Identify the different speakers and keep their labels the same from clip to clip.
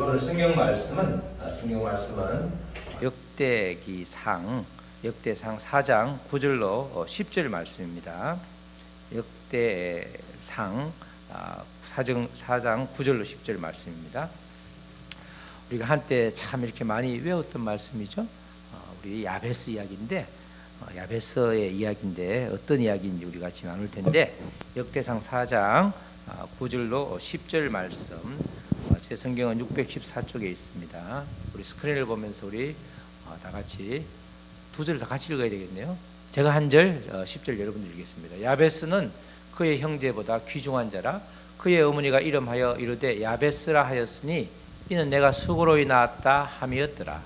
Speaker 1: 오늘 성경 말씀은 역대기상 4장 9절로 10절 말씀입니다. 역대상 4장 9절로 10절 말씀입니다. 우리가 한때 참 이렇게 많이 외웠던 말씀이죠. 우리 야베스 이야기인데 야베스의 이야기인데 어떤 이야기인지 우리 같이 나눌 텐데 역대상 4장 9절로 10절 말씀, 제 성경은 614쪽에 있습니다. 우리 스크린을 보면서 우리 다 같이 두 절을 다 같이 읽어야 되겠네요. 제가 한 절, 10절 여러분들 읽겠습니다. 야베스는 그의 형제보다 귀중한 자라. 그의 어머니가 이름하여 이르되 야베스라 하였으니 이는 내가 수고로이 낳았다 함이었더라.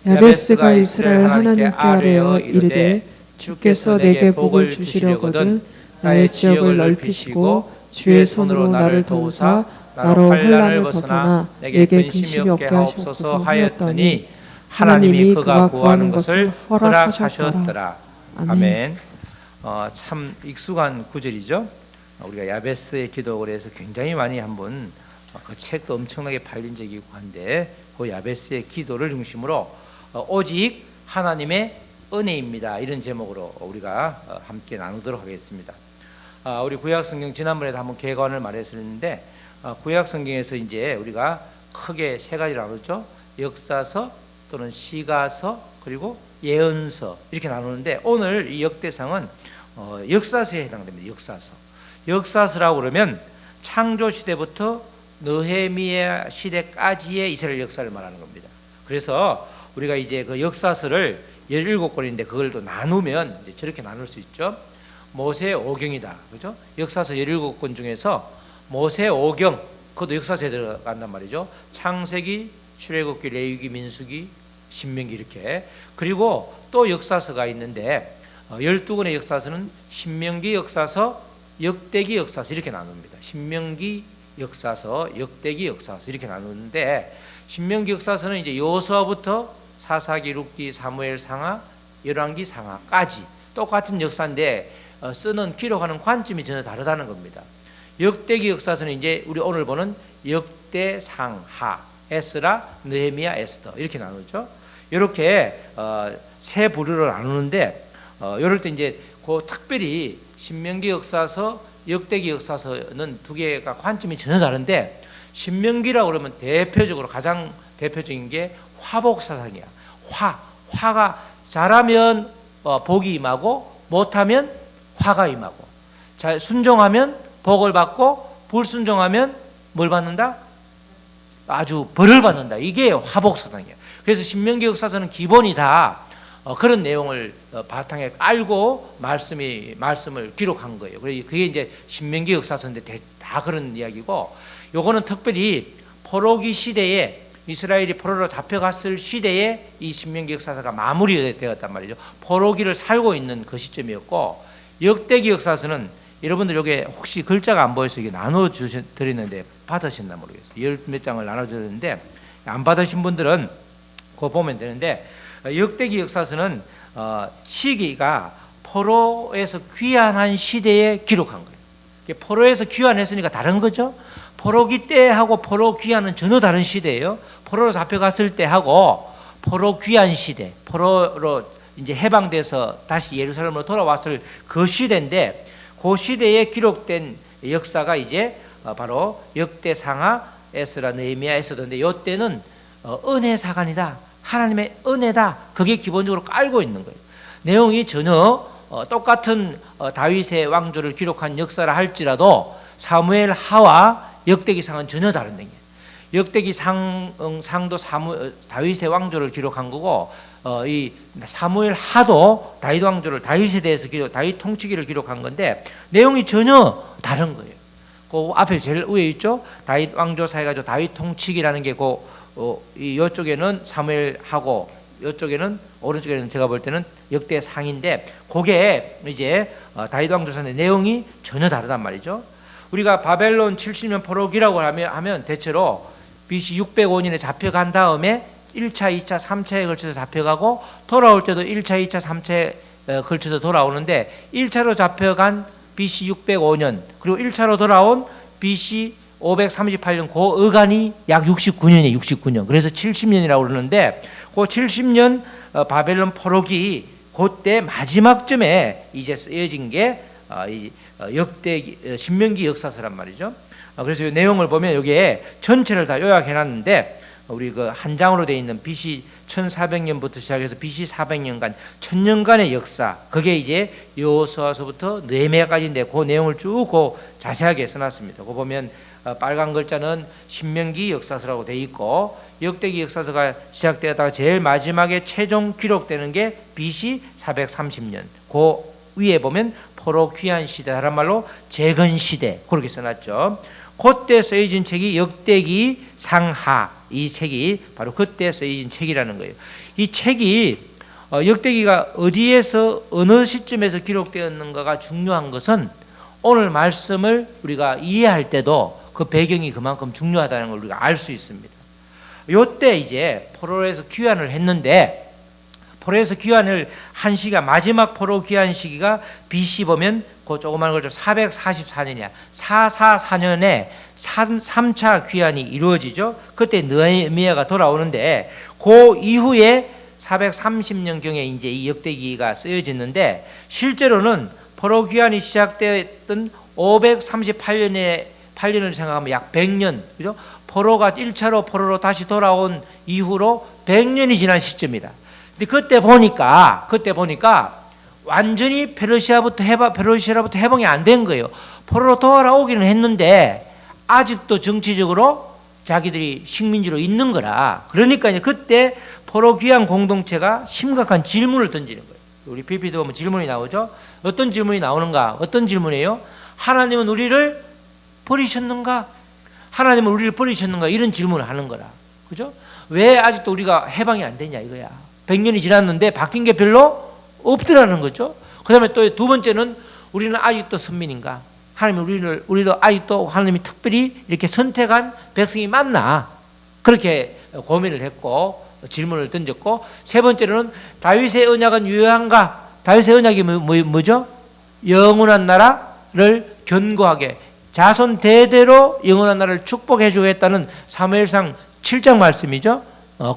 Speaker 2: 야베스가 이스라엘 하나님께 아뢰어 이르되 주께서 내게 복을 주시려거든 나의 지역을 넓히시고 주의 손으로 나를 도우사 나로 환난을 벗어나 내게 근심이 없게 하옵소서 하였더니 하나님이 그가 구하는 것을 허락하셨더라.
Speaker 1: 아멘. 참 익숙한 구절이죠. 우리가 야베스의 기도를 해서 굉장히 많이 한번 그 책도 엄청나게 팔린 적이 있고 한데 그 야베스의 기도를 중심으로 오직 하나님의 은혜입니다. 이런 제목으로 우리가 함께 나누도록 하겠습니다. 우리 구약성경 지난번에도 한번 개관을 말했었는데 구약성경에서 이제 우리가 크게 세 가지로 나누죠. 역사서 또는 시가서 그리고 예언서 이렇게 나누는데 오늘 이 역대상은 역사서에 해당됩니다. 역사서라고 그러면 창조 시대부터 느헤미야 시대까지의 이스라엘 역사를 말하는 겁니다. 그래서 우리가 이제 그 역사서를 17권인데 그걸 또 나누면 이제 저렇게 나눌 수 있죠. 모세 오경이다. 그죠? 역사서 17권 중에서 모세 오경, 그것도 역사서에 들어간단 말이죠. 창세기, 출애굽기, 레위기, 민수기, 신명기 이렇게. 그리고 또 역사서가 있는데 12권의 역사서는 신명기 역사서, 역대기 역사서 이렇게 나눕니다. 신명기 역사서, 역대기 역사서 이렇게 나누는데 신명기 역사서는 이제 여호수아부터 사사기, 룻기, 사무엘 상하, 열왕기 상하까지 똑같은 역사인데 쓰는 기록하는 관점이 전혀 다르다는 겁니다. 역대기 역사서는 이제 우리 오늘 보는 역대 상하, 에스라, 느헤미야, 에스더 이렇게 나누죠. 이렇게 세 부류로 나누는데 이럴 때 이제 그 특별히 신명기 역사서, 역대기 역사서는 두 개가 관점이 전혀 다른데 신명기라고 그러면 대표적으로 가장 대표적인 게 화복사상이야. 화가 잘하면 복이 임하고 못하면 화가 임하고, 잘 순종하면 복을 받고 불순종하면 뭘 받는다? 아주 벌을 받는다. 이게 화복사상이야. 그래서 신명기 역사서는 기본이 다 그런 내용을 바탕에 깔고 말씀을 기록한 거예요. 그게 이제 신명기 역사서인데 다 그런 이야기고, 요거는 특별히 포로기 시대에 이스라엘이 포로로 잡혀갔을 시대에 이 신명기 역사서가 마무리되었단 말이죠. 포로기를 살고 있는 그 시점이었고, 역대기 역사서는 여러분들 여기 혹시 글자가 안 보여서 이게 나눠 드리는데 받으셨나 모르겠어요. 10몇 장을 나눠 드렸는데 안 받으신 분들은 그거 보면 되는데, 역대기 역사서는 시기가 포로에서 귀환한 시대에 기록한 거예요. 포로에서 귀환했으니까 다른 거죠. 포로기 때하고 포로 귀환은 전혀 다른 시대예요. 포로로 잡혀갔을 때하고 포로 귀환 시대, 포로로 이제 해방돼서 다시 예루살렘으로 돌아왔을 그 시대인데, 그 시대에 기록된 역사가 이제 바로 역대상하, 에스라, 느헤미야, 에스더인데 이때는 은혜 사관이다, 하나님의 은혜다, 그게 기본적으로 깔고 있는 거예요. 내용이 전혀 똑같은 다윗의 왕조를 기록한 역사라 할지라도 사무엘 하와 역대기상은 전혀 다른 거예요. 역대기상도 다윗의 왕조를 기록한 거고, 이 사무엘 하도 다윗 왕조를, 다윗에 대해서 다윗 통치기를 기록한 건데 내용이 전혀 다른 거예요. 그 앞에 제일 위에 있죠. 다윗 왕조 사해가지고 다윗 통치기라는 게 이쪽에는 사무엘하고 이쪽에는 오른쪽에는 제가 볼 때는 역대상인데, 그게 이제 다윗 왕조사인데 내용이 전혀 다르단 말이죠. 우리가 바벨론 70년 포로기라고 하면 대체로 BC 605년에 잡혀간 다음에 1차, 2차, 3차에 걸쳐서 잡혀가고 돌아올 때도 1차, 2차, 3차에 걸쳐서 돌아오는데 1차로 잡혀간 BC 605년 그리고 1차로 돌아온 BC 538년 그 어간이 약 69년이에요. 69년. 그래서 70년이라고 그러는데 그 70년 바벨론 포로기 그때 마지막쯤에 이제 쓰여진 게 역대 신명기 역사서란 말이죠. 그래서 이 내용을 보면 여기에 전체를 다 요약해 놨는데 우리 그 한 장으로 되어 있는 BC 1400년부터 시작해서 BC 400년간 1000년간의 역사, 그게 이제 여호수아서부터 느헤미야까지인데 그 내용을 쭉 자세하게 써놨습니다. 그 보면 빨간 글자는 신명기 역사서라고 되어 있고 역대기 역사서가 시작되었다가 제일 마지막에 최종 기록되는 게 BC 430년. 그 위에 보면 포로 귀환 시대, 다른 말로 재건 시대 그렇게 써놨죠. 그때 쓰여진 책이 역대기 상하, 이 책이 바로 그때 쓰여진 책이라는 거예요. 이 책이 역대기가 어디에서 어느 시점에서 기록되었는가가 중요한 것은 오늘 말씀을 우리가 이해할 때도 그 배경이 그만큼 중요하다는 걸 우리가 알 수 있습니다. 요때 이제 포로에서 귀환을 했는데 포로에서 귀환을 한 시기가 마지막 포로 귀환 시기가 BC 보면 그 조그만 걸 444년이야. 444년에 3차 귀환이 이루어지죠. 그때 느헤미야가 돌아오는데 그 이후에 430년경에 이제 이 역대기가 쓰여졌는데 실제로는 포로 귀환이 시작되었던 538년을 생각하면 약 100년, 그죠? 포로가 1차로 포로로 다시 돌아온 이후로 100년이 지난 시점이다. 근데 그때 보니까 완전히 페르시아로부터 해방이 안 된 거예요. 포로로 돌아오기는 했는데 아직도 정치적으로 자기들이 식민지로 있는 거라. 그러니까 이제 그때 포로 귀환 공동체가 심각한 질문을 던지는 거예요. 우리 PPT 보면 질문이 나오죠. 어떤 질문이 나오는가? 어떤 질문이에요? 하나님은 우리를 버리셨는가? 하나님은 우리를 버리셨는가? 이런 질문을 하는 거라. 그죠? 왜 아직도 우리가 해방이 안 되냐 이거야. 100년이 지났는데 바뀐 게 별로 없더라는 거죠. 그 다음에 또 두 번째는 우리는 아직도 선민인가? 하나님이 우리도 아직도 하나님이 특별히 이렇게 선택한 백성이 맞나? 그렇게 고민을 했고 질문을 던졌고, 세 번째로는 다윗의 언약은 유효한가? 다윗의 언약이 뭐죠? 영원한 나라를 견고하게 자손 대대로 영원한 나라를 축복해 주겠다는 사무엘상 7장 말씀이죠.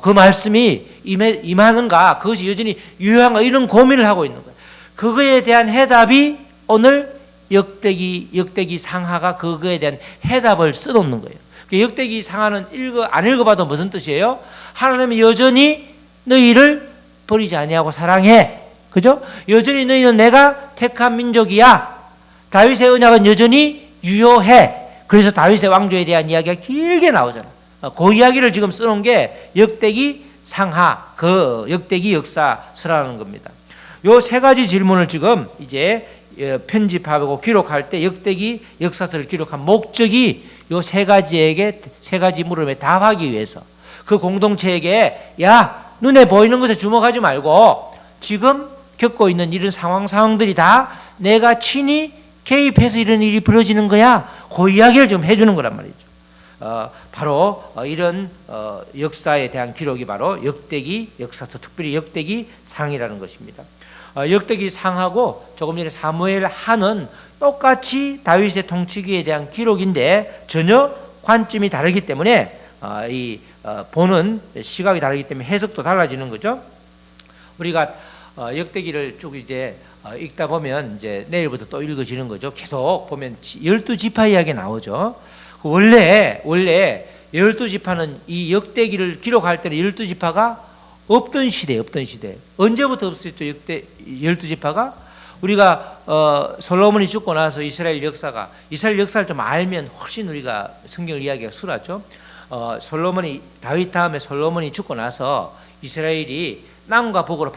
Speaker 1: 그 말씀이 임하는가, 그것이 여전히 유효한가, 이런 고민을 하고 있는 거예요. 그거에 대한 해답이 오늘 역대기 상하가 그거에 대한 해답을 써놓는 거예요. 역대기 상하는 안 읽어봐도 무슨 뜻이에요? 하나님이 여전히 너희를 버리지 아니하고 사랑해. 그죠? 여전히 너희는 내가 택한 민족이야. 다윗의 언약은 여전히 유효해. 그래서 다윗의 왕조에 대한 이야기가 길게 나오잖아. 그 이야기를 지금 써놓은 게 역대기 상하, 그 역대기 역사서라는 겁니다. 요 세 가지 질문을 지금 이제 편집하고 기록할 때 역대기 역사서를 기록한 목적이 요 세 가지 물음에 답하기 위해서, 그 공동체에게 야, 눈에 보이는 것에 주목하지 말고 지금 겪고 있는 이런 상황들이 다 내가 친히 개입해서 이런 일이 벌어지는 거야. 그 이야기를 좀 해주는 거란 말이죠. 바로 이런 역사에 대한 기록이 바로 역대기 역사서, 특별히 역대기 상이라는 것입니다. 역대기 상하고 조금 전에 사무엘 하는 똑같이 다윗의 통치기에 대한 기록인데 전혀 관점이 다르기 때문에 보는 시각이 다르기 때문에 해석도 달라지는 거죠. 우리가 역대기를 쭉 이제 읽다 보면 이제 내일부터 또 읽어지는 거죠. 계속 보면 12지파 이야기 나오죠. 원래 12지파는 이 역대기를 기록할 때는 12지파가 없던 시대. 언제부터 없었죠? 12지파가? 우리가 솔로몬이 죽고 나서 이스라엘 역사를 좀 알면 훨씬 우리가 성경을 이야기가 수월하죠. 다윗 다음에 솔로몬이 죽고 나서 이스라엘이 남과 북으로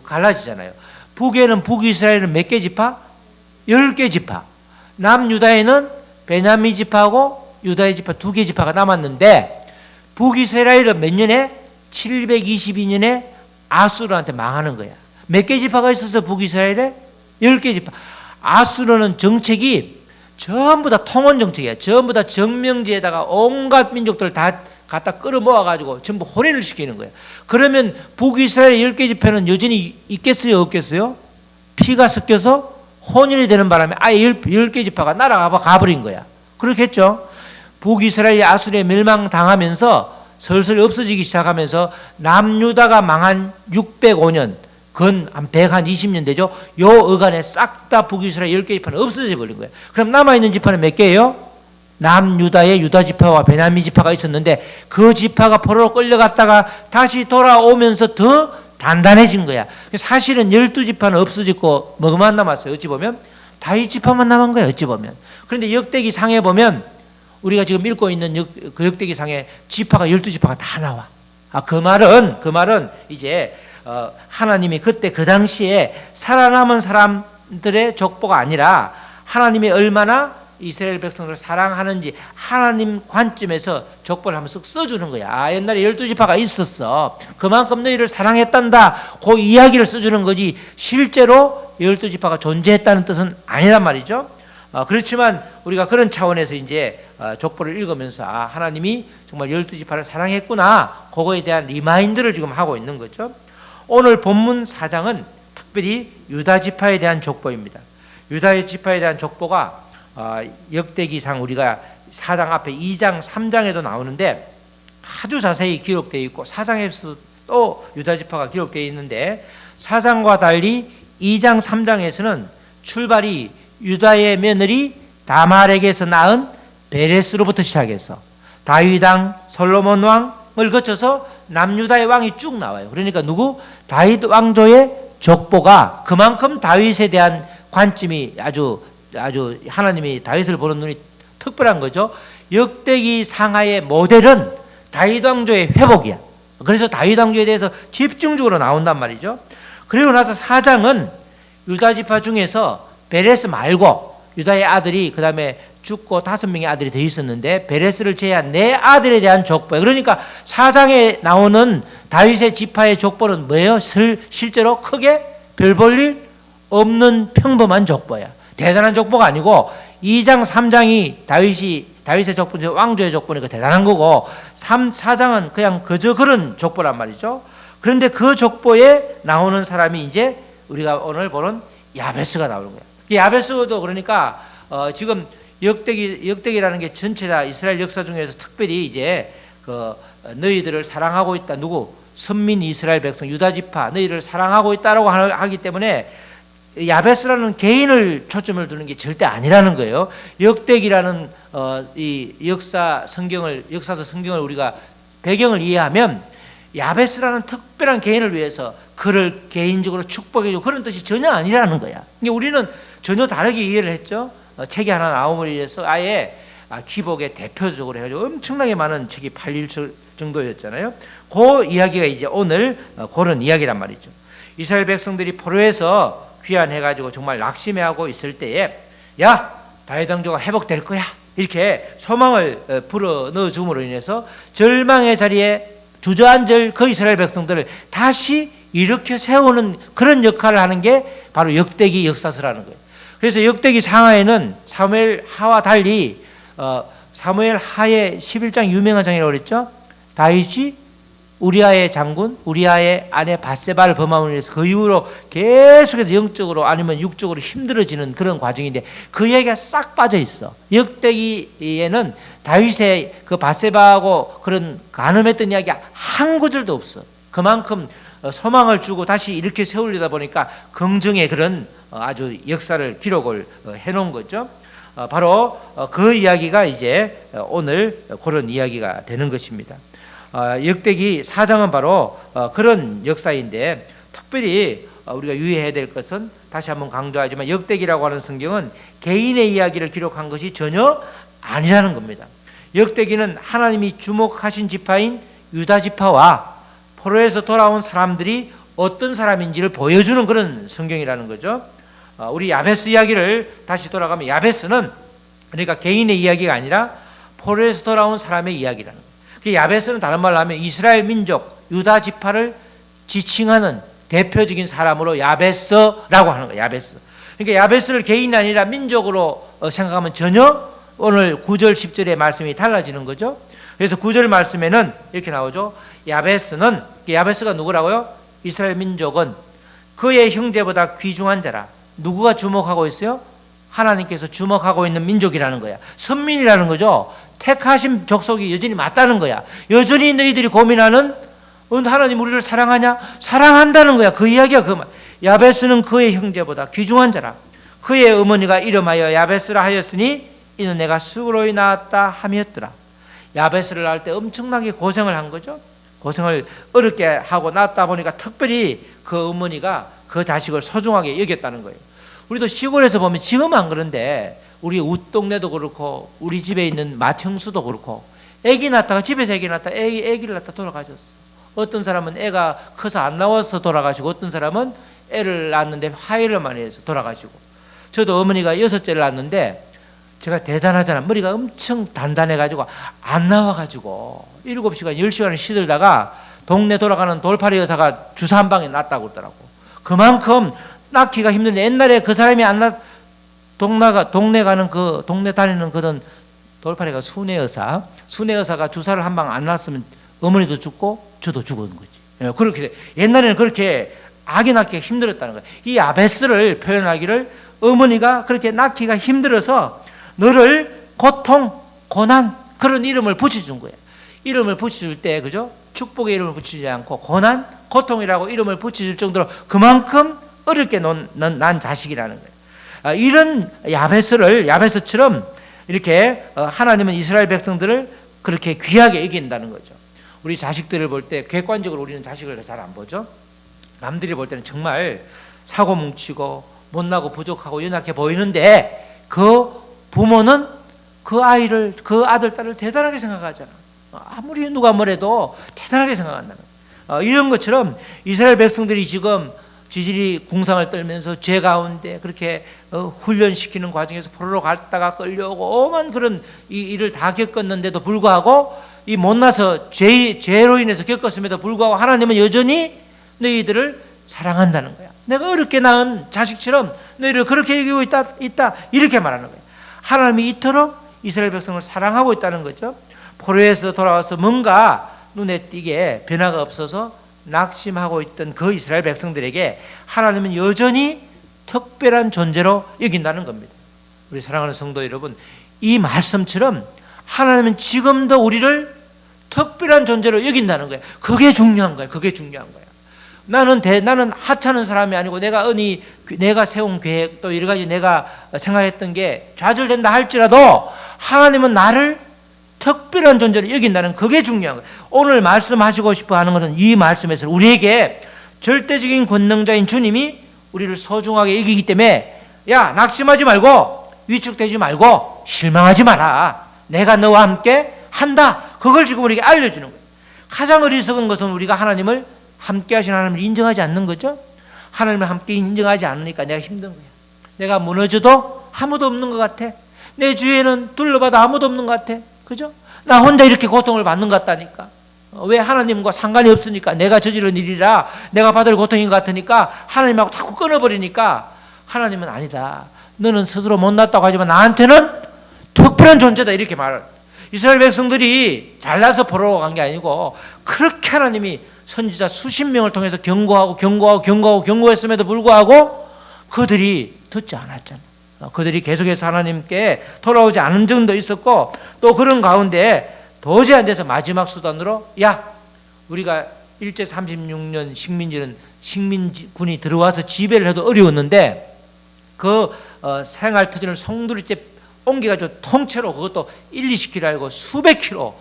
Speaker 1: 갈라지잖아요. 북에는 북이스라엘은 몇 개 지파? 10개 지파. 남유다에는 베냐민 지파하고 유다의 지파 2개 지파가 남았는데, 북이스라엘은 몇 년에? 722년에 아수르한테 망하는 거야. 몇 개 지파가 있어서 북이스라엘에? 10개 지파. 아수르는 정책이 전부 다 통원 정책이야. 전부 다 정명지에다가 온갖 민족들을 다 갖다 끌어모아가지고 전부 혼인을 시키는 거야. 그러면 북이스라엘 10개 지파는 여전히 있겠어요? 없겠어요? 피가 섞여서 혼인이 되는 바람에 아예 10개 지파가 날아가 버린 거야. 그렇겠죠? 북이스라엘이 아수르에 멸망당하면서 슬슬 없어지기 시작하면서 남유다가 망한 605년, 건 한 120년 되죠. 요 어간에 싹 다 북이스라엘 10개 지파는 없어져 버린 거예요. 그럼 남아있는 지파는 몇 개예요? 남유다의 유다 지파와 베냐민 지파가 있었는데 그 지파가 포로로 끌려갔다가 다시 돌아오면서 더 단단해진 거야. 사실은 12지파는 없어졌고 뭐만 남았어요? 어찌 보면 다윗 지파만 남은 거예요. 어찌 보면. 그런데 역대기 상에 보면 우리가 지금 읽고 있는 그 역대기 상에 지파가 12지파가 다 나와. 그 말은 이제 하나님이 그때 그 당시에 살아남은 사람들의 족보가 아니라 하나님이 얼마나 이스라엘 백성들을 사랑하는지 하나님 관점에서 족보를 한번 쓱 써주는 거야. 옛날에 12지파가 있었어. 그만큼 너희를 사랑했단다. 그 이야기를 써주는 거지 실제로 12지파가 존재했다는 뜻은 아니란 말이죠. 그렇지만 우리가 그런 차원에서 이제 족보를 읽으면서 하나님이 정말 12지파를 사랑했구나. 그거에 대한 리마인드를 지금 하고 있는 거죠. 오늘 본문 4장은 특별히 유다 지파에 대한 족보입니다. 유다 지파에 대한 족보가 역대기상 우리가 4장 앞에 2장 3장에도 나오는데 아주 자세히 기록되어 있고 4장에서 또 유다 지파가 기록되어 있는데 4장과 달리 2장 3장에서는 출발이 유다의 며느리 다말에게서 낳은 베레스로부터 시작해서 다윗 왕, 솔로몬 왕을 거쳐서 남유다의 왕이 쭉 나와요. 그러니까 누구? 다윗 왕조의 족보가 그만큼 다윗에 대한 관점이 아주 하나님이 다윗을 보는 눈이 특별한 거죠. 역대기 상하의 모델은 다윗 왕조의 회복이야. 그래서 다윗 왕조에 대해서 집중적으로 나온단 말이죠. 그리고 나서 4장은 유다 지파 중에서 베레스 말고 유다의 아들이 그 다음에 죽고 5명의 아들이 더 있었는데 베레스를 제외한 4아들에 대한 족보예요. 그러니까 4장에 나오는 다윗의 지파의 족보는 뭐예요? 실제로 크게 별 볼 일 없는 평범한 족보야. 대단한 족보가 아니고 2장 3장이 다윗의 족보, 왕조의 족보니까 대단한 거고 4장은 그냥 그저 그런 족보란 말이죠. 그런데 그 족보에 나오는 사람이 이제 우리가 오늘 보는 야베스가 나오는 거예요. 야베스도 그러니까 지금 역대기라는 게 전체 다 이스라엘 역사 중에서 특별히 이제 너희들을 사랑하고 있다. 누구? 선민 이스라엘 백성 유다 지파 너희를 사랑하고 있다라고 하기 때문에 야베스라는 개인을 초점을 두는 게 절대 아니라는 거예요. 역대기라는 이 역사서 성경을 우리가 배경을 이해하면 야베스라는 특별한 개인을 위해서 그를 개인적으로 축복해주고 그런 뜻이 전혀 아니라는 거야. 그러니까 우리는 전혀 다르게 이해를 했죠. 책이 하나 나옴으로 인해서 아예 기복의 대표적으로 해가지고 엄청나게 많은 책이 팔릴 정도였잖아요. 그 이야기가 이제 오늘 그런 이야기란 말이죠. 이스라엘 백성들이 포로에서 귀환해가지고 정말 낙심해하고 있을 때에 야 다윗 왕조가 회복될 거야 이렇게 소망을 불어 넣어줌으로 인해서 절망의 자리에 주저앉을 그 이스라엘 백성들을 다시 일으켜 세우는 그런 역할을 하는 게 바로 역대기 역사서라는 거예요. 그래서 역대기 상하에는 사무엘 하와 달리 사무엘 하의 11장 유명한 장이라고 그랬죠. 다윗이 우리아의 장군, 우리아의 아내 밧세바를 범함으로 인해서 그 이후로 계속해서 영적으로 아니면 육적으로 힘들어지는 그런 과정인데 그 얘기가 싹 빠져 있어. 역대기에는 다윗의 그 밧세바하고 그런 간음했던 이야기가 한 구절도 없어. 그만큼 소망을 주고 다시 이렇게 세우려다 보니까 긍정의 그런 아주 역사를 기록을 해놓은 거죠. 바로 그 이야기가 이제 오늘 그런 이야기가 되는 것입니다. 역대기 4장은 바로 그런 역사인데 특별히 우리가 유의해야 될 것은 다시 한번 강조하지만 역대기라고 하는 성경은 개인의 이야기를 기록한 것이 전혀 아니라는 겁니다. 역대기는 하나님이 주목하신 지파인 유다 지파와 포로에서 돌아온 사람들이 어떤 사람인지를 보여주는 그런 성경이라는 거죠. 우리 야베스 이야기를 다시 돌아가면 야베스는 그러니까 개인의 이야기가 아니라 포로에서 돌아온 사람의 이야기라는 거예요. 야베스는 다른 말로 하면 이스라엘 민족 유다 지파를 지칭하는 대표적인 사람으로 야베스라고 하는 거예요. 야베스. 그러니까 야베스를 개인이 아니라 민족으로 생각하면 전혀 오늘 9절 10절의 말씀이 달라지는 거죠. 그래서 9절 말씀에는 이렇게 나오죠. 야베스가 누구라고요? 이스라엘 민족은 그의 형제보다 귀중한 자라. 누구가 주목하고 있어요? 하나님께서 주목하고 있는 민족이라는 거야. 선민이라는 거죠. 택하신 족속이 여전히 맞다는 거야. 여전히 너희들이 고민하는 하나님 우리를 사랑하냐? 사랑한다는 거야. 그 이야기야. 그 말. 야베스는 그의 형제보다 귀중한 자라. 그의 어머니가 이름하여 야베스라 하였으니 이는 내가 수고로이 낳았다 함이었더라. 야베스를 낳을 때 엄청나게 고생을 한 거죠. 고생을 어렵게 하고 낳았다 보니까 특별히 그 어머니가 그 자식을 소중하게 여겼다는 거예요. 우리도 시골에서 보면 지금은 안 그런데 우리 웃동네도 그렇고 우리 집에 있는 맏형수도 그렇고 애기 낳다가 집에서 애기 낳다가 애기를 낳다 돌아가셨어. 어떤 사람은 애가 커서 안 나와서 돌아가시고 어떤 사람은 애를 낳았는데 화해를 많이 해서 돌아가시고. 저도 어머니가 6째를 낳았는데 제가 대단하잖아. 머리가 엄청 단단해가지고 안 나와가지고 7시간 10시간을 시들다가 동네 돌아가는 돌팔이 여사가 주사 한 방에 놨다고 그러더라고. 그만큼 낳기가 힘든데 옛날에 그 사람이 안 낳 동네 가는 그 동네 다니는 그런 돌팔이가 순애 여사가 주사를 한 방 안 놨으면 어머니도 죽고 저도 죽은 거지. 그렇게 옛날에는 그렇게 아기 낳기가 힘들었다는 거예요. 이 야베스를 표현하기를 어머니가 그렇게 낳기가 힘들어서 너를 고통, 고난 그런 이름을 붙여준 거예요. 이름을 붙여줄 때 그죠? 축복의 이름을 붙이지 않고 고난, 고통이라고 이름을 붙여줄 정도로 그만큼 어렵게 난 자식이라는 거예요. 이런 야베스처럼 이렇게 하나님은 이스라엘 백성들을 그렇게 귀하게 여긴다는 거죠. 우리 자식들을 볼 때 객관적으로 우리는 자식을 잘 안 보죠. 남들이 볼 때는 정말 사고 뭉치고 못나고 부족하고 연약해 보이는데 그 부모는 그 아이를 그 아들 딸을 대단하게 생각하잖아. 아무리 누가 뭐래도 대단하게 생각한다는 거예요. 이런 것처럼 이스라엘 백성들이 지금 지질이 궁상을 떨면서 죄 가운데 그렇게 훈련시키는 과정에서 포로로 갔다가 끌려오고 오만 그런 이 일을 다 겪었는데도 불구하고 이 못나서 죄로 인해서 겪었음에도 불구하고 하나님은 여전히 너희들을 사랑한다는 거야. 내가 어렵게 낳은 자식처럼 너희를 그렇게 여기고 있다 이렇게 말하는 거야. 하나님이 이토록 이스라엘 백성을 사랑하고 있다는 거죠. 포로에서 돌아와서 뭔가 눈에 띄게 변화가 없어서 낙심하고 있던 그 이스라엘 백성들에게 하나님은 여전히 특별한 존재로 여긴다는 겁니다. 우리 사랑하는 성도 여러분, 이 말씀처럼 하나님은 지금도 우리를 특별한 존재로 여긴다는 거예요. 그게 중요한 거예요. 그게 중요한 거예요. 나는 하찮은 사람이 아니고 내가 세운 계획 또 여러 가지 내가 생각했던 게 좌절된다 할지라도 하나님은 나를 특별한 존재로 여긴다는 그게 중요한 거예요. 오늘 말씀하시고 싶어 하는 것은 이 말씀에서 우리에게 절대적인 권능자인 주님이 우리를 소중하게 여기기 때문에 야 낙심하지 말고 위축되지 말고 실망하지 마라. 내가 너와 함께 한다. 그걸 지금 우리에게 알려주는 거예요. 가장 어리석은 것은 우리가 하나님을 함께 하신 하나님을 인정하지 않는 거죠. 하나님을 함께 인정하지 않으니까 내가 힘든 거야. 내가 무너져도 아무도 없는 것 같아. 내 주위에는 둘러봐도 아무도 없는 것 같아. 그죠? 나 혼자 이렇게 고통을 받는 것 같다니까. 왜 하나님과 상관이 없으니까 내가 저지른 일이라 내가 받을 고통인 것 같으니까 하나님하고 자꾸 끊어버리니까 하나님은 아니다. 너는 스스로 못났다고 하지만 나한테는 특별한 존재다 이렇게 말을. 이스라엘 백성들이 잘나서 포로로 간 게 아니고 그렇게 하나님이 선지자 수십 명을 통해서 경고했음에도 불구하고 그들이 듣지 않았잖아. 그들이 계속해서 하나님께 돌아오지 않은 점도 있었고 또 그런 가운데 도저히 안 돼서 마지막 수단으로 야 우리가 일제 36년 식민군이 들어와서 지배를 해도 어려웠는데 그 생활터전을 송두리째 옮겨가지고 통째로 그것도 1, 20km 아니고 수백 킬로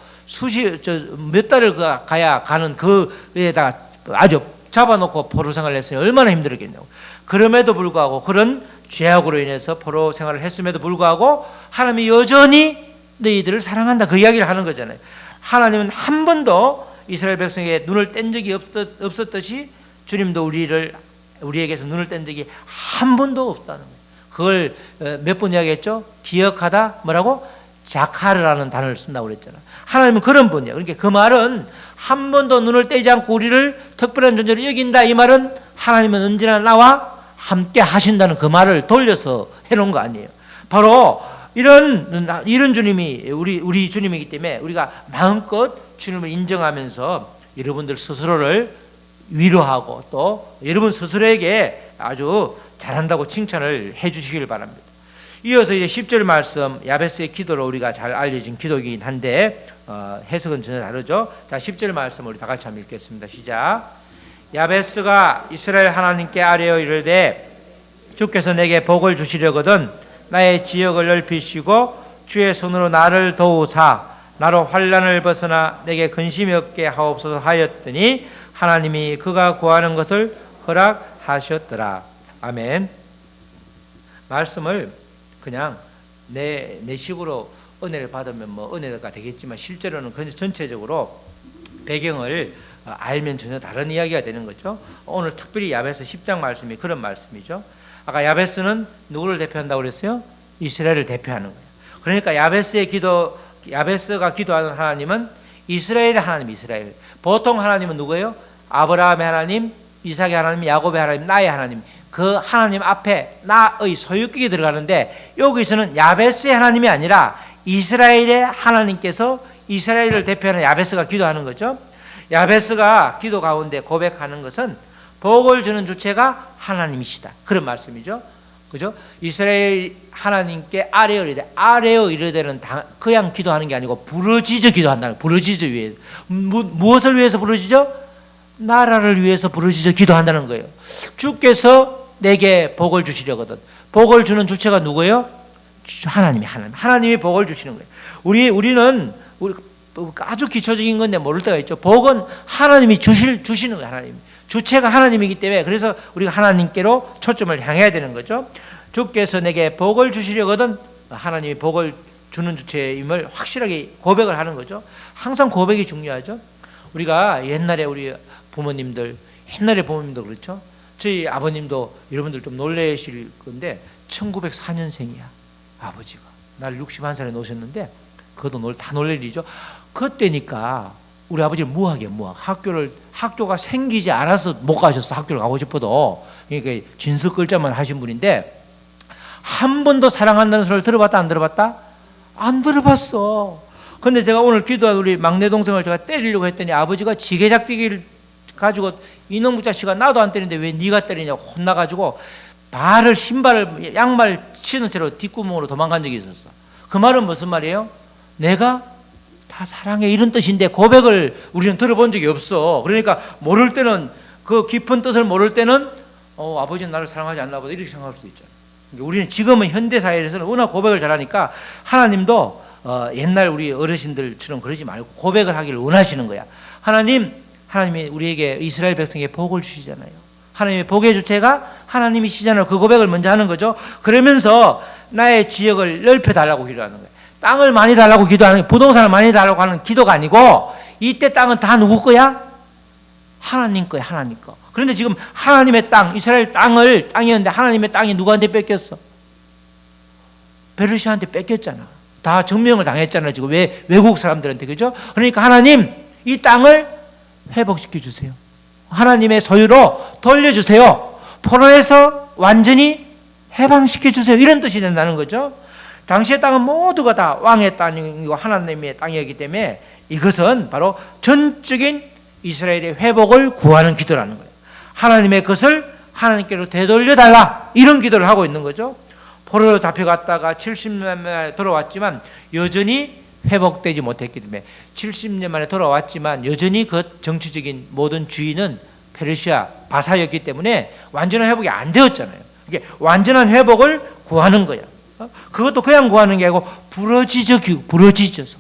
Speaker 1: 몇 달을 가야 가는 그에다가 아주 잡아놓고 포로 생활을 했으니 얼마나 힘들었겠냐고. 그럼에도 불구하고 그런 죄악으로 인해서 포로 생활을 했음에도 불구하고 하나님이 여전히 너희들을 사랑한다 그 이야기를 하는 거잖아요. 하나님은 한 번도 이스라엘 백성에게 눈을 뗀 적이 없었듯이 주님도 우리에게서 눈을 뗀 적이 한 번도 없다는 거예요. 그걸 몇 번 이야기했죠? 기억하다 뭐라고? 자카르라는 단어를 쓴다고 그랬잖아. 하나님은 그런 분이야. 그러니까 그 말은 한 번도 눈을 떼지 않고 우리를 특별한 존재로 여긴다. 이 말은 하나님은 언제나 나와 함께 하신다는 그 말을 돌려서 해놓은 거 아니에요. 바로 이런 주님이 우리 주님이기 때문에 우리가 마음껏 주님을 인정하면서 여러분들 스스로를 위로하고 또 여러분 스스로에게 아주 잘한다고 칭찬을 해 주시길 바랍니다. 이어서 이제 10절 말씀 야베스의 기도로 우리가 잘 알려진 기도이긴 한데 해석은 전혀 다르죠. 자, 10절 말씀 우리 다 같이 한번 읽겠습니다. 시작. 야베스가 이스라엘 하나님께 아뢰어 이르되 주께서 내게 복을 주시려거든 나의 지역을 넓히시고 주의 손으로 나를 도우사 나로 환난을 벗어나 내게 근심이 없게 하옵소서 하였더니 하나님이 그가 구하는 것을 허락하셨더라. 아멘. 말씀을 그냥 내 식으로 은혜를 받으면 뭐 은혜가 되겠지만 실제로는 전체적으로 배경을 알면 전혀 다른 이야기가 되는 거죠. 오늘 특별히 야베스 10장 말씀이 그런 말씀이죠. 아까 야베스는 누구를 대표한다고 그랬어요? 이스라엘을 대표하는 거예요. 그러니까 야베스가 기도하는 하나님은 이스라엘의 하나님, 이스라엘. 보통 하나님은 누구예요? 아브라함의 하나님, 이삭의 하나님, 야곱의 하나님, 나의 하나님. 그 하나님 앞에 나의 소유격이 들어가는데 여기서는 야베스의 하나님이 아니라 이스라엘의 하나님께서 이스라엘을 대표하는 야베스가 기도하는 거죠. 야베스가 기도 가운데 고백하는 것은 복을 주는 주체가 하나님이시다. 그런 말씀이죠. 그죠? 이스라엘 하나님께 아뢰어 이르되는 그냥 기도하는 게 아니고 부르짖어 기도한다는, 부르짖어 위해서. 무엇을 위해서 부르짖어? 나라를 위해서 부르짖어 기도한다는 거예요. 주께서 내게 복을 주시려거든. 복을 주는 주체가 누구예요? 하나님이 복을 주시는 거예요. 우리는 아주 기초적인 건데 모를 때가 있죠. 복은 하나님이 주시는 거예요. 하나님. 주체가 하나님이기 때문에 그래서 우리가 하나님께로 초점을 향해야 되는 거죠. 주께서 내게 복을 주시려거든 하나님이 복을 주는 주체임을 확실하게 고백을 하는 거죠. 항상 고백이 중요하죠. 우리가 옛날에 우리 부모님들 그렇죠. 저희 아버님도 여러분들 좀 놀라실 건데 1904년생이야. 아버지가 날 61살에 놓으셨는데 그것도 다 놀랄 일이죠. 그때니까 우리 아버지는 무학이에요. 학교가 생기지 않아서 못 가셨어. 학교를 가고 싶어도. 그러니까 진석 글자만 하신 분인데 한 번도 사랑한다는 소리를 들어봤다 안 들어봤다? 안 들어봤어. 근데 제가 오늘 기도한 우리 막내 동생을 제가 때리려고 했더니 아버지가 지게작대기를 가지고 이놈의 자식아 나도 안 때리는데 왜 네가 때리냐고 혼나가지고 양말 치는 채로 뒷구멍으로 도망간 적이 있었어. 그 말은 무슨 말이에요? 내가 다 사랑해 이런 뜻인데 고백을 우리는 들어본 적이 없어. 그러니까 모를 때는 그 깊은 뜻을 모를 때는 아버지는 나를 사랑하지 않나 보다 이렇게 생각할 수도 있잖아. 우리는 지금은 현대사회에서는 워낙 고백을 잘하니까 하나님도 옛날 우리 어르신들처럼 그러지 말고 고백을 하기를 원하시는 거야. 하나님이 우리에게 이스라엘 백성에게 복을 주시잖아요. 하나님의 복의 주체가 하나님이시잖아요. 그 고백을 먼저 하는 거죠. 그러면서 나의 지역을 넓혀달라고 기도하는 거예요. 땅을 많이 달라고 기도하는, 부동산을 많이 달라고 하는 기도가 아니고 이때 땅은 다 누구 거야? 하나님 거야. 하나님 거. 그런데 지금 하나님의 땅, 이스라엘 땅이었는데 하나님의 땅이 누구한테 뺏겼어? 베르시아한테 뺏겼잖아. 다 점령을 당했잖아. 지금 외국 사람들한테. 그죠? 그러니까 하나님 이 땅을 회복시켜 주세요. 하나님의 소유로 돌려주세요. 포로에서 완전히 해방시켜 주세요. 이런 뜻이 된다는 거죠. 당시의 땅은 모두가 다 왕의 땅이고 하나님의 땅이었기 때문에 이것은 바로 전적인 이스라엘의 회복을 구하는 기도라는 거예요. 하나님의 것을 하나님께로 되돌려달라 이런 기도를 하고 있는 거죠. 포로로 잡혀갔다가 70년 만에 돌아왔지만 여전히 회복되지 못했기 때문에 70년 만에 돌아왔지만 여전히 그 정치적인 모든 주인은 페르시아 바사였기 때문에 완전한 회복이 안 되었잖아요. 이게 완전한 회복을 구하는 거야. 그것도 그냥 구하는 게 아니고 부러지져서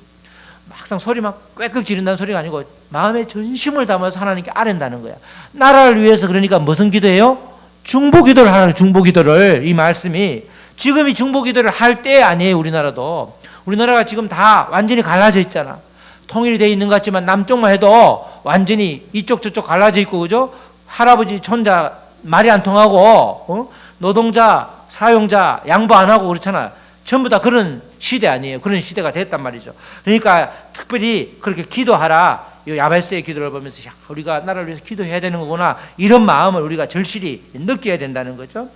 Speaker 1: 막상 소리 막 꽥꽥 지른다는 소리가 아니고 마음의 전심을 담아서 하나님께 아랜다는 거야. 나라를 위해서 그러니까 무슨 기도예요? 중보기도를 하는 중보기도를 이 말씀이 지금이 중보기도를 할 때 아니에요. 우리나라가 지금 다 완전히 갈라져 있잖아. 통일이 돼 있는 것 같지만 남쪽만 해도 완전히 이쪽 저쪽 갈라져 있고 그죠? 할아버지 손자 말이 안 통하고 노동자 사용자 양보 안 하고 그렇잖아. 전부 다 그런 시대 아니에요. 그런 시대가 됐단 말이죠. 그러니까 특별히 그렇게 기도하라. 이 야베스의 기도를 보면서 우리가 나라를 위해서 기도해야 되는 거구나. 이런 마음을 우리가 절실히 느껴야 된다는 거죠.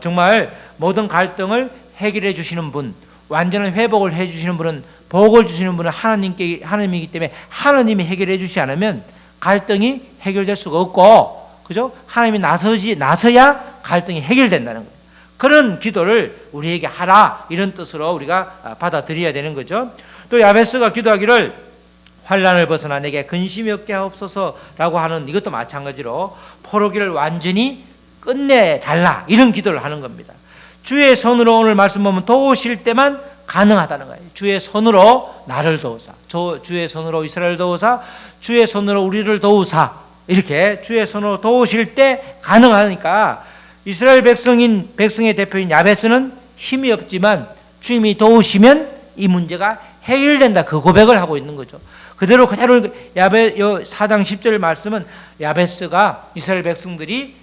Speaker 1: 정말 모든 갈등을 해결해 주시는 분, 완전한 회복을 해 주시는 분은 복을 주시는 분은 하나님이기 때문에 하나님이 해결해 주지 않으면 갈등이 해결될 수가 없고, 그죠? 하나님이 나서야 갈등이 해결된다는 거예요. 그런 기도를 우리에게 하라, 이런 뜻으로 우리가 받아들여야 되는 거죠. 또 야베스가 기도하기를 환난을 벗어나 내게 근심이 없게 하옵소서라고 하는 이것도 마찬가지로 포로기를 완전히 끝내달라, 이런 기도를 하는 겁니다. 주의 손으로, 오늘 말씀 보면 도우실 때만 가능하다는 거예요. 주의 손으로 나를 도우사, 주의 손으로 이스라엘 도우사, 주의 손으로 우리를 도우사, 이렇게 주의 손으로 도우실 때 가능하니까 이스라엘 백성의 대표인 야베스는 힘이 없지만 주님이 도우시면 이 문제가 해결된다, 그 고백을 하고 있는 거죠. 그대로 4장 10절 말씀은 야베스가 이스라엘 백성들이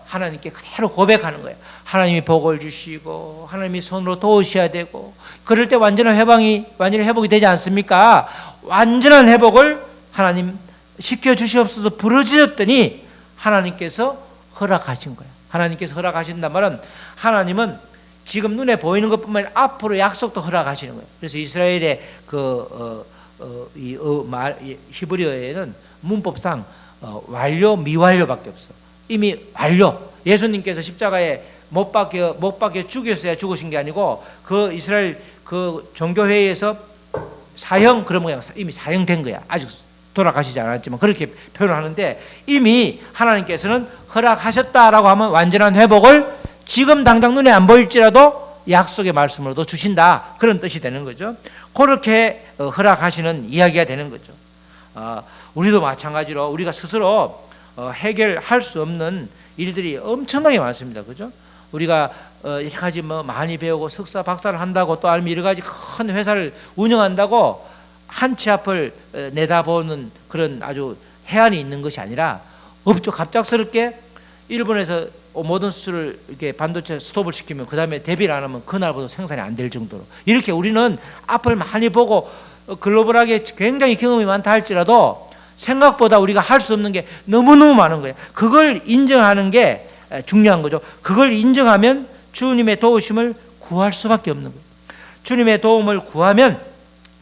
Speaker 1: 하나님께 그대로 고백하는 거예요. 하나님이 복을 주시고 하나님이 손으로 도우셔야 되고, 그럴 때 완전히 회복이 되지 않습니까? 완전한 회복을 하나님 시켜주시옵소서 부르짖었더니 하나님께서 허락하신 거예요. 하나님께서 허락하신단 말은 하나님은 지금 눈에 보이는 것뿐만 아니라 앞으로 약속도 허락하시는 거예요. 그래서 이스라엘의 히브리어에는 문법상 완료, 미완료밖에 없어. 이미 완료. 예수님께서 십자가에 못 박혀 죽였어야 죽으신 게 아니고 그 이스라엘 그 종교회의에서 사형, 그러면 이미 사형된 거야. 아직 돌아가시지 않았지만 그렇게 표현하는데, 이미 하나님께서는 허락하셨다라고 하면 완전한 회복을 지금 당장 눈에 안 보일지라도 약속의 말씀으로도 주신다, 그런 뜻이 되는 거죠. 그렇게 허락하시는 이야기가 되는 거죠. 우리도 마찬가지로 우리가 스스로 해결할 수 없는 일들이 엄청나게 많습니다. 그죠? 우리가 여러 가지 많이 배우고 석사 박사를 한다고, 또 아니면 여러 가지 큰 회사를 운영한다고 한 치 앞을 내다보는 그런 아주 해안이 있는 것이 아니라, 없죠. 갑작스럽게 일본에서 모든 수출을 이렇게 반도체 스톱을 시키면 그 다음에 대비를 안 하면 그날부터 생산이 안 될 정도로, 이렇게 우리는 앞을 많이 보고 글로벌하게 굉장히 경험이 많다 할지라도 생각보다 우리가 할 수 없는 게 너무너무 많은 거예요. 그걸 인정하는 게 중요한 거죠. 그걸 인정하면 주님의 도우심을 구할 수밖에 없는 거예요. 주님의 도움을 구하면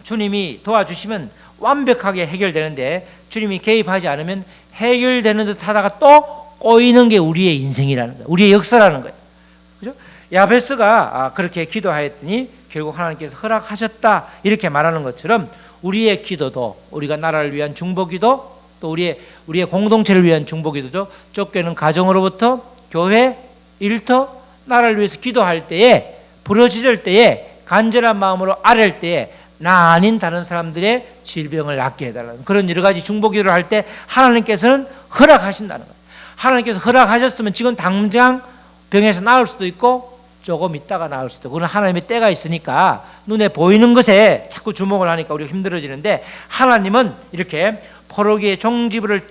Speaker 1: 주님이 도와주시면 완벽하게 해결되는데, 주님이 개입하지 않으면 해결되는 듯 하다가 또 꼬이는 게 우리의 인생이라는 거예요. 우리의 역사라는 거예요. 그죠? 야베스가 그렇게 기도하였더니 결국 하나님께서 허락하셨다, 이렇게 말하는 것처럼 우리의 기도도, 우리가 나라를 위한 중보기도, 또 우리의 공동체를 위한 중보기도죠. 쫓겨는 가정으로부터 교회, 일터, 나라를 위해서 기도할 때에, 부르짖을 때에, 간절한 마음으로 아뢰을 때에 나 아닌 다른 사람들의 질병을 낫게 해달라는 그런 여러 가지 중보기도를 할 때 하나님께서는 허락하신다는 거예요. 하나님께서 허락하셨으면 지금 당장 병에서 나을 수도 있고 조금 있다가 나을 수도 있고, 그건 하나님의 때가 있으니까 눈에 보이는 것에 자꾸 주목을 하니까 우리가 힘들어지는데, 하나님은 이렇게 포로기의 종지부를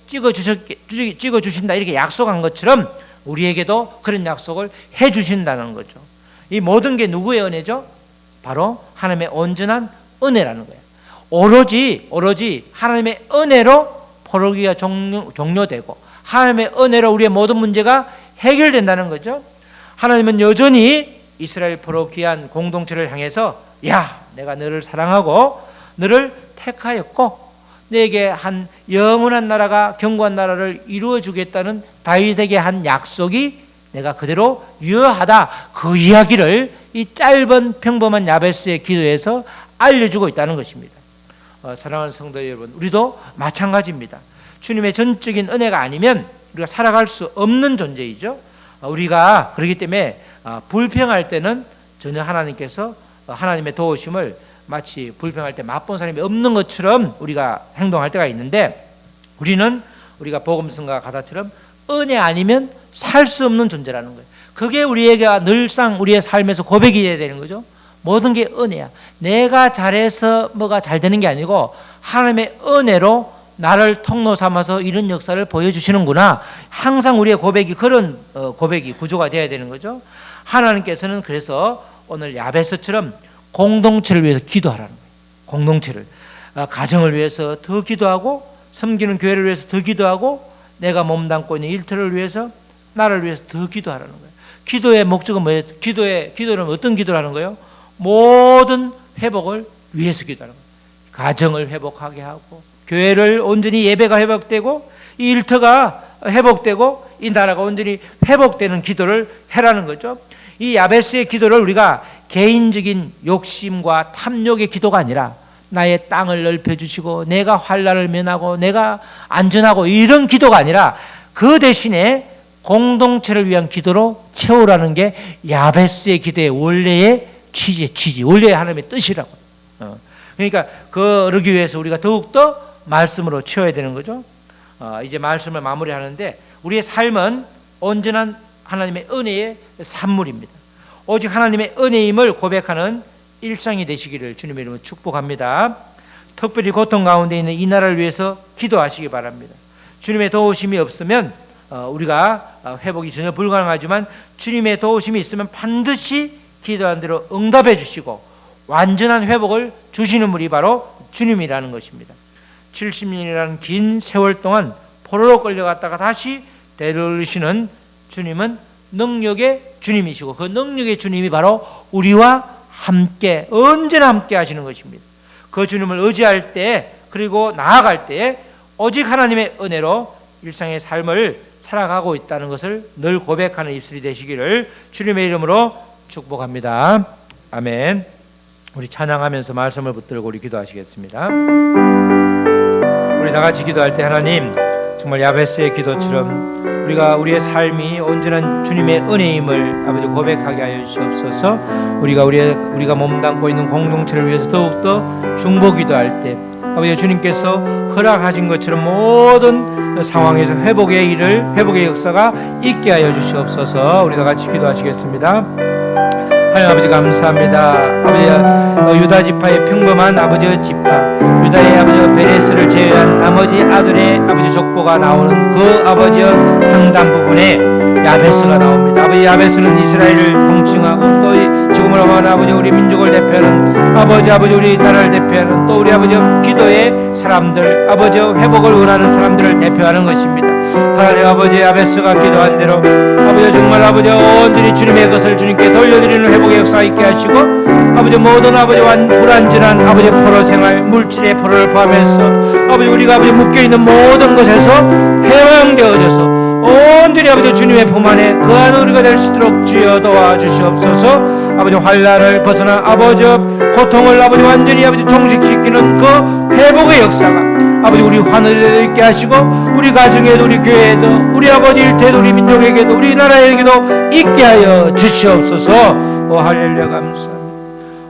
Speaker 1: 찍어주신다, 이렇게 약속한 것처럼 우리에게도 그런 약속을 해주신다는 거죠. 이 모든 게 누구의 은혜죠? 바로 하나님의 온전한 은혜라는 거예요. 오로지 하나님의 은혜로 포로기가 종료되고 하나님의 은혜로 우리의 모든 문제가 해결된다는 거죠. 하나님은 여전히 이스라엘 포로 귀한 공동체를 향해서, 야, 내가 너를 사랑하고 너를 택하였고 내게 한 영원한 나라가, 견고한 나라를 이루어 주겠다는 다윗에게 한 약속이 내가 그대로 유효하다, 그 이야기를 이 짧은 평범한 야베스의 기도에서 알려주고 있다는 것입니다. 사랑하는 성도 여러분, 우리도 마찬가지입니다. 주님의 전적인 은혜가 아니면 우리가 살아갈 수 없는 존재이죠. 우리가 그렇기 때문에 불평할 때는 전혀 하나님께서 하나님의 도우심을 마치 불평할 때 맛본 사람이 없는 것처럼 우리가 행동할 때가 있는데, 우리가 복음성과 가사처럼 은혜 아니면 살 수 없는 존재라는 거예요. 그게 우리에게 늘상 우리의 삶에서 고백이 돼야 되는 거죠. 모든 게 은혜야. 내가 잘해서 뭐가 잘 되는 게 아니고 하나님의 은혜로 나를 통로 삼아서 이런 역사를 보여주시는구나. 항상 우리의 고백이 그런 고백이 구조가 되어야 되는 거죠. 하나님께서는 그래서 오늘 야베스처럼 공동체를 위해서 기도하라는 거예요. 공동체를, 가정을 위해서 더 기도하고, 섬기는 교회를 위해서 더 기도하고, 내가 몸담고 있는 일터를 위해서, 나를 위해서 더 기도하라는 거예요. 기도의 목적은 뭐예요? 기도는 어떤 기도를 하는 거예요? 모든 회복을 위해서 기도하는 거예요. 가정을 회복하게 하고, 교회를 온전히 예배가 회복되고, 이 일터가 회복되고 이 나라가 온전히 회복되는 기도를 해라는 거죠. 이 야베스의 기도를 우리가 개인적인 욕심과 탐욕의 기도가 아니라 나의 땅을 넓혀주시고 내가 환난을 면하고 내가 안전하고 이런 기도가 아니라 그 대신에 공동체를 위한 기도로 채우라는 게 야베스의 기도의 원래의 취지, 원래의 하나님의 뜻이라고. 그러니까 그러기 위해서 우리가 더욱더 말씀으로 채워야 되는 거죠. 이제 말씀을 마무리하는데 우리의 삶은 온전한 하나님의 은혜의 산물입니다. 오직 하나님의 은혜임을 고백하는 일상이 되시기를 주님의 이름으로 축복합니다. 특별히 고통 가운데 있는 이 나라를 위해서 기도하시기 바랍니다. 주님의 도우심이 없으면 우리가 회복이 전혀 불가능하지만 주님의 도우심이 있으면 반드시 기도한 대로 응답해 주시고 완전한 회복을 주시는 분이 바로 주님이라는 것입니다. 70년이라는 긴 세월 동안 포로로 끌려갔다가 다시 데려오시는 주님은 능력의 주님이시고 그 능력의 주님이 바로 우리와 함께 언제나 함께 하시는 것입니다. 그 주님을 의지할 때 그리고 나아갈 때 오직 하나님의 은혜로 일상의 삶을 살아가고 있다는 것을 늘 고백하는 입술이 되시기를 주님의 이름으로 축복합니다. 아멘. 우리 찬양하면서 말씀을 붙들고 우리 기도하시겠습니다. 우리 다 같이 기도할 때 하나님 정말 야베스의 기도처럼 우리가 우리의 삶이 온전한 주님의 은혜임을 아버지 고백하게 하여 주시옵소서. 우리가 몸담고 있는 공동체를 위해서 더욱더 중보 기도할 때 아버지 주님께서 허락하신 것처럼 모든 상황에서 회복의 역사가 있게 하여 주시옵소서. 우리 다 같이 기도하시겠습니다. 하나님 아버지 감사합니다. 아버지 유다 지파의 평범한 아버지 지파 유다의 아버지 베레스를 제외한 나머지 아들의 아버지 족보가 나오는 그 아버지 상당 부분에 야베스가 나옵니다. 아버지 야베스는 이스라엘을 통칭하고 또 지금을 원하는 아버지 우리 민족을 대표하는 아버지 우리 나라를 대표하는 또 우리 아버지 기도의 사람들 아버지 회복을 원하는 사람들을 대표하는 것입니다. 하나님 아버지 야베스가 기도한 대로 아버지 정말 아버지 온전히 주님의 것을 주님께 돌려드리는 회복의 역사가 있게 하시고 아버지 모든 아버지 불완전한 아버지 포로 생활 물질의 포로를 포함해서 아버지 우리가 아버지 묶여있는 모든 것에서 해방되어져서 온전히 아버지 주님의 품 안에 거하는 우리가 될 수 있도록 주여 도와주시옵소서. 아버지 환난을 벗어나 아버지 고통을 아버지 완전히 아버지 종식시키는 그 회복의 역사가 아버지 우리 하늘에도 있게 하시고 우리 가정에도 우리 교회에도 우리 아버지 일태에도 우리 민족에게도 우리 나라에게도 있게 하여 주시옵소서. 오 할렐루야 감사합니다.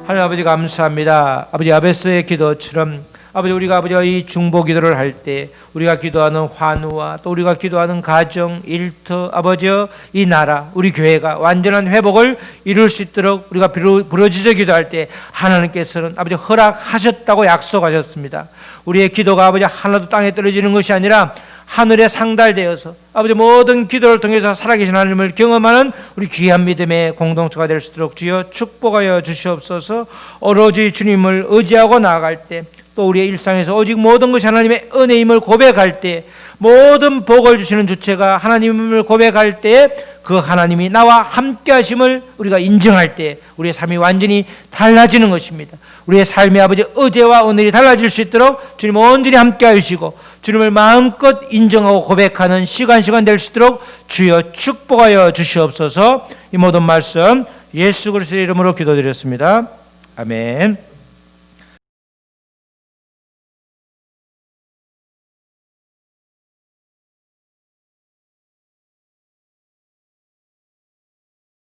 Speaker 1: 하나님 아버지 감사합니다. 아버지 야베스의 기도처럼 아버지 우리가 아버지 이 중보 기도를 할 때 우리가 기도하는 환우와 또 우리가 기도하는 가정, 일터, 아버지 이 나라, 우리 교회가 완전한 회복을 이룰 수 있도록 우리가 부르짖어 기도할 때 하나님께서는 아버지 허락하셨다고 약속하셨습니다. 우리의 기도가 아버지 하나도 땅에 떨어지는 것이 아니라 하늘에 상달되어서 아버지 모든 기도를 통해서 살아계신 하나님을 경험하는 우리 귀한 믿음의 공동체가 될 수 있도록 주여 축복하여 주시옵소서. 오로지 주님을 의지하고 나아갈 때 또 우리의 일상에서 오직 모든 것이 하나님의 은혜임을 고백할 때 모든 복을 주시는 주체가 하나님을 고백할 때 그 하나님이 나와 함께 하심을 우리가 인정할 때 우리의 삶이 완전히 달라지는 것입니다. 우리의 삶의 아버지 어제와 오늘이 달라질 수 있도록 주님 온전히 함께 하시고 주님을 마음껏 인정하고 고백하는 시간 될 수 있도록 주여 축복하여 주시옵소서. 이 모든 말씀 예수 그리스도의 이름으로 기도드렸습니다. 아멘.